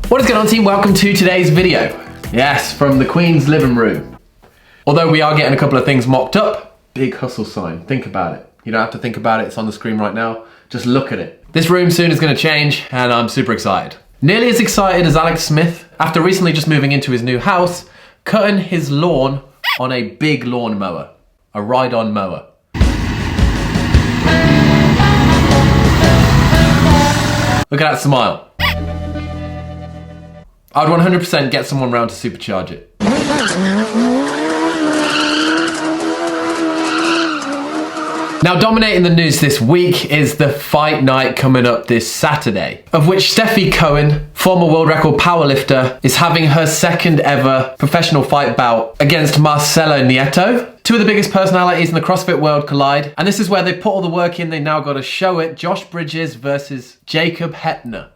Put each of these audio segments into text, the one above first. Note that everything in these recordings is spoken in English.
What is going on, team? Welcome to today's video. Yes, from the Queen's living room. Although we are getting a couple of things mocked up, big hustle sign. Think about it. You don't have to think about it. It's on the screen right now. Just look at it. This room soon is going to change, and I'm super excited. Nearly as excited as Alex Smith after recently just moving into his new house, cutting his lawn on a big lawn mower, a ride-on mower. Look at that smile. I'd 100% get someone round to supercharge it. Now, dominating the news this week is the fight night coming up this Saturday, of which Steffi Cohen, former world record powerlifter, is having her second ever professional fight bout against Marcelo Nieto. Two of the biggest personalities in the CrossFit world collide, and this is where they put all the work in, they now got to show it. Josh Bridges versus Jacob Hettner.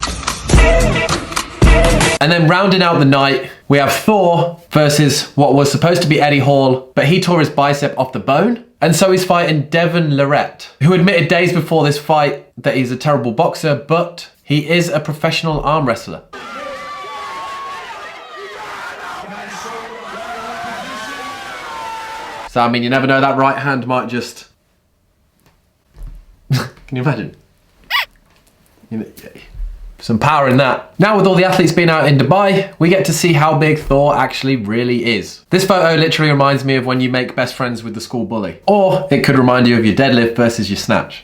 And then rounding out the night, we have Thor versus what was supposed to be Eddie Hall, but he tore his bicep off the bone. And so he's fighting Devon Lorette, who admitted days before this fight that he's a terrible boxer, but he is a professional arm wrestler. So, I mean, you never know, that right hand might just... Can you imagine? Some power in that. Now, with all the athletes being out in Dubai, we get to see how big Thor actually really is. This photo literally reminds me of when you make best friends with the school bully. Or it could remind you of your deadlift versus your snatch.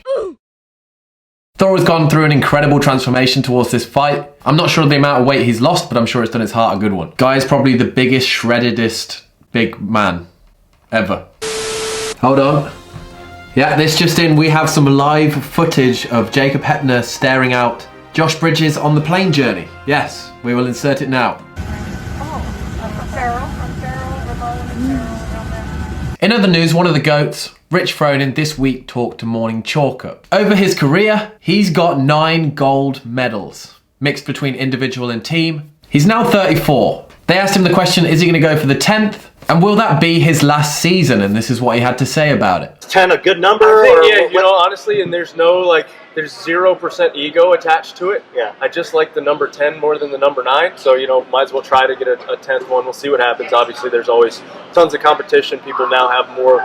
Thor has gone through an incredible transformation towards this fight. I'm not sure of the amount of weight he's lost, but I'm sure it's done his heart a good one. Guy is probably the biggest, shreddedest big man ever. Hold on. Yeah, this just in, we have some live footage of Jacob Hettner staring out Josh Bridges on the plane journey. Yes, we will insert it now. In other news, one of the GOATs, Rich Froning, this week talked to Morning Chalk Up. Over his career, he's got 9 gold medals, mixed between individual and team. He's now 34. They asked him the question, is he going to go for the 10th? And will that be his last season? And this is what he had to say about it. 10 a good number? I think, yeah, you know, honestly, and there's no, like, there's 0% ego attached to it. Yeah. I just like the number 10 more than the number 9. So, you know, might as well try to get a 10th one. We'll see what happens. Obviously, there's always tons of competition. People now have more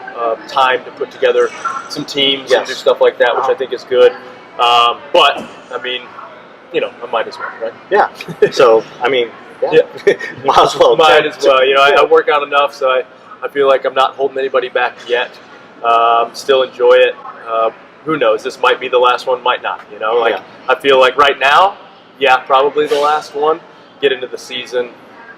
time to put together some teams and do stuff like that, which I think is good. But, I mean, you know, I might as well, right? Yeah. So, I mean... Yeah. Might as well. Might as well. You know, I work out enough, so I feel like I'm not holding anybody back yet. Still enjoy it. Who knows? This might be the last one, might not. You know, like I feel like right now, yeah, probably the last one. Get into the season,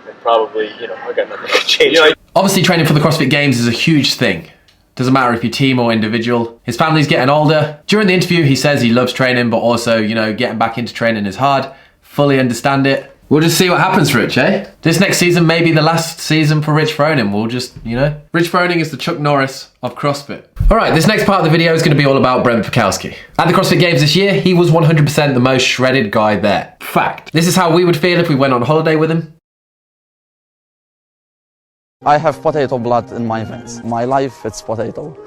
and probably, you know, I got nothing to change. You know, obviously, training for the CrossFit Games is a huge thing. Doesn't matter if you're team or individual. His family's getting older. During the interview, he says he loves training, but also, you know, getting back into training is hard. Fully understand it. We'll just see what happens, Rich, eh? This next season may be the last season for Rich Froning. We'll just, you know. Rich Froning is the Chuck Norris of CrossFit. All right, this next part of the video is going to be all about Brent Fikowski. At the CrossFit Games this year, he was 100% the most shredded guy there. Fact. This is how we would feel if we went on holiday with him. I have potato blood in my veins. My life, it's potato.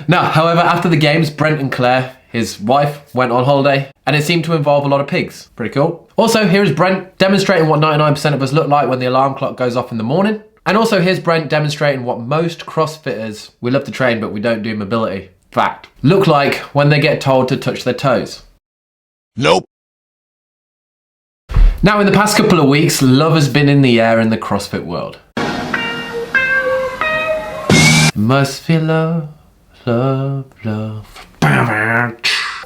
Now, however, after the games, Brent and Claire, his wife, went on holiday, and it seemed to involve a lot of pigs. Pretty cool. Also, here is Brent demonstrating what 99% of us look like when the alarm clock goes off in the morning. And also, here's Brent demonstrating what most CrossFitters, we love to train, but we don't do mobility. Fact. Look like when they get told to touch their toes. Nope. Now, in the past couple of weeks, love has been in the air in the CrossFit world. Must feel love, love, love.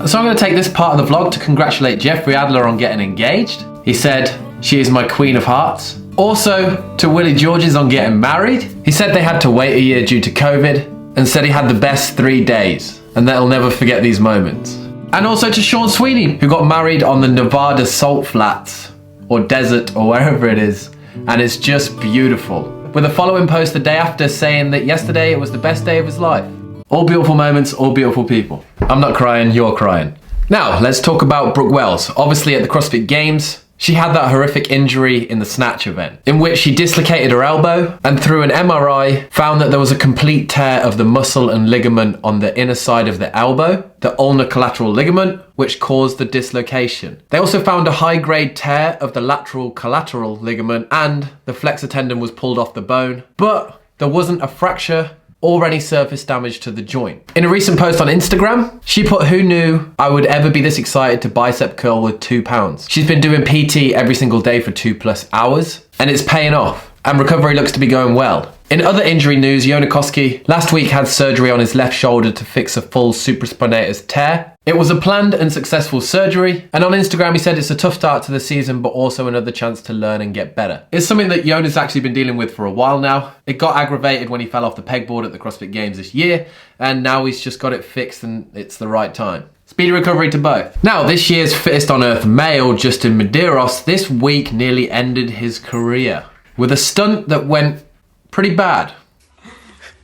So I'm going to take this part of the vlog to congratulate Jeffrey Adler on getting engaged. He said, she is my queen of hearts. Also, to Willie Georges on getting married. He said they had to wait a year due to COVID and said he had the best 3 days and that he'll never forget these moments. And also to Sean Sweeney, who got married on the Nevada Salt Flats or desert or wherever it is. And it's just beautiful. With a following post the day after saying that yesterday it was the best day of his life. All beautiful moments, all beautiful people. I'm not crying, you're crying. Now, let's talk about Brook Wells. Obviously at the CrossFit Games, She had that horrific injury in the snatch event, in which she dislocated her elbow and through an MRI found that there was a complete tear of the muscle and ligament on the inner side of the elbow, the ulnar collateral ligament, which caused the dislocation. They also found a high-grade tear of the lateral collateral ligament and the flexor tendon was pulled off the bone, but there wasn't a fracture or any surface damage to the joint. In a recent post on Instagram, she put, "Who knew I would ever be this excited to bicep curl with 2 pounds?" She's been doing PT every single day for 2+ hours, and it's paying off, and recovery looks to be going well. In other injury news, Jonikoski last week had surgery on his left shoulder to fix a full supraspinatus tear. It was a planned and successful surgery, and on Instagram he said it's a tough start to the season but also another chance to learn and get better. It's something that Jonas actually been dealing with for a while now. It got aggravated when he fell off the pegboard at the CrossFit Games this year, and now he's just got it fixed and it's the right time. Speedy recovery to both. Now, this year's fittest on earth male, Justin Medeiros, this week nearly ended his career with a stunt that went pretty bad.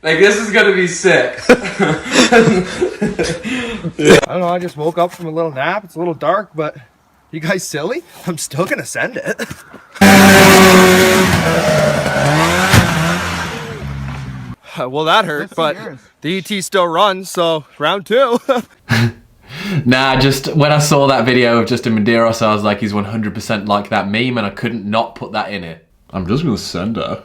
Like, this is gonna be sick. I don't know, I just woke up from a little nap. It's a little dark, but you guys silly? I'm still gonna send it. Well, that hurt, but the ET still runs, so round 2. Nah, just when I saw that video of Justin Medeiros, I was like, he's 100% like that meme, and I couldn't not put that in it. I'm just gonna send her.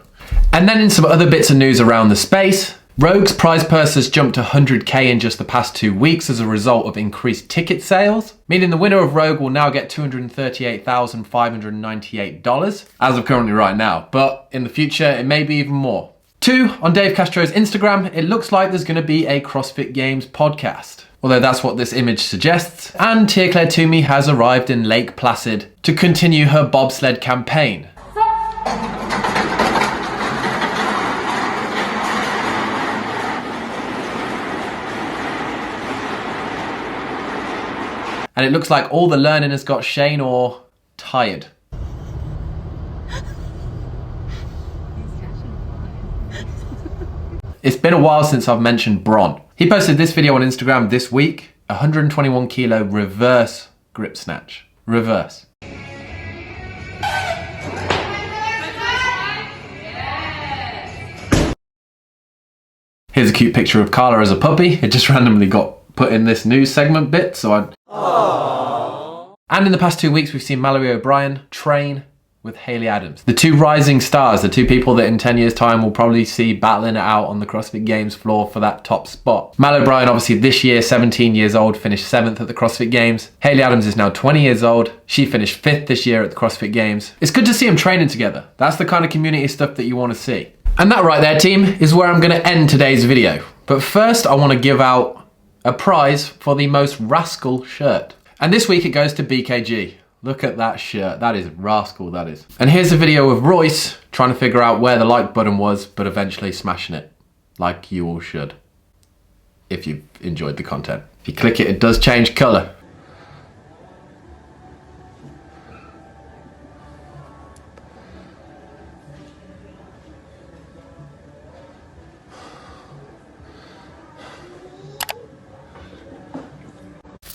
And then in some other bits of news around the space, Rogue's prize purse has jumped to 100k in just the past 2 weeks as a result of increased ticket sales, meaning the winner of Rogue will now get $238,598 as of currently right now, but in the future it may be even more. 2, on Dave Castro's Instagram, it looks like there's going to be a CrossFit Games podcast, although that's what this image suggests, and Tia Claire Toomey has arrived in Lake Placid to continue her bobsled campaign. And it looks like all the learning has got Shane Orr tired. It's been a while since I've mentioned Bron. He posted this video on Instagram this week, 121 kilo reverse grip snatch. Reverse. Here's a cute picture of Carla as a puppy. It just randomly got put in this news segment bit, so I'd... Aww. And in the past 2 weeks, we've seen Mallory O'Brien train with Hayley Adams. The 2 rising stars, the 2 people that in 10 years time we'll probably see battling it out on the CrossFit Games floor for that top spot. Mal O'Brien, obviously this year, 17 years old, finished 7th at the CrossFit Games. Hayley Adams is now 20 years old. She finished 5th this year at the CrossFit Games. It's good to see them training together. That's the kind of community stuff that you want to see. And that right there, team, is where I'm going to end today's video. But first, I want to give out a prize for the most rascal shirt. And this week it goes to BKG. Look at that shirt. That is rascal, that is. And here's a video of Royce trying to figure out where the like button was, but eventually smashing it. Like you all should. If you've enjoyed the content. If you click it, it does change colour.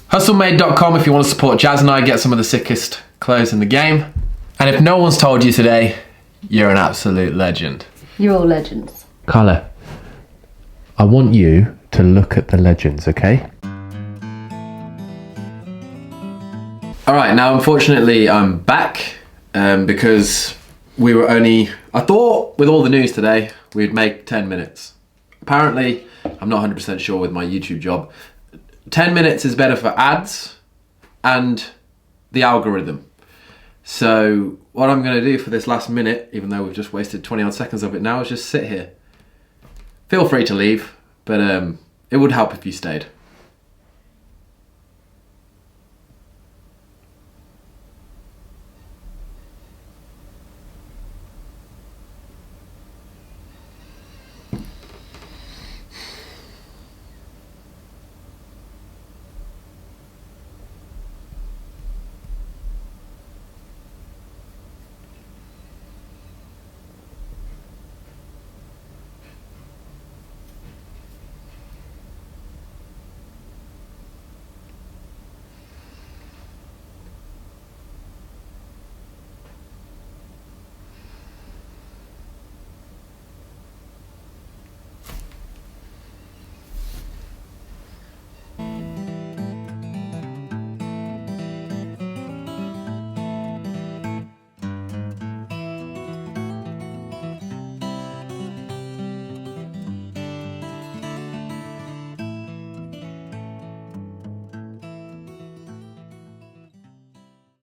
Hustlemade.com if you want to support Jazz and I, get some of the sickest clothes in the game. And if no one's told you today, you're an absolute legend. You're all legends. Carla, I want you to look at the legends, okay? Alright, now unfortunately I'm back because we were only... I thought with all the news today we'd make 10 minutes. Apparently, I'm not 100% sure with my YouTube job, 10 minutes is better for ads and the algorithm. So what I'm going to do for this last minute, even though we've just wasted 20 odd seconds of it now, is just sit here. Feel free to leave, but it would help if you stayed.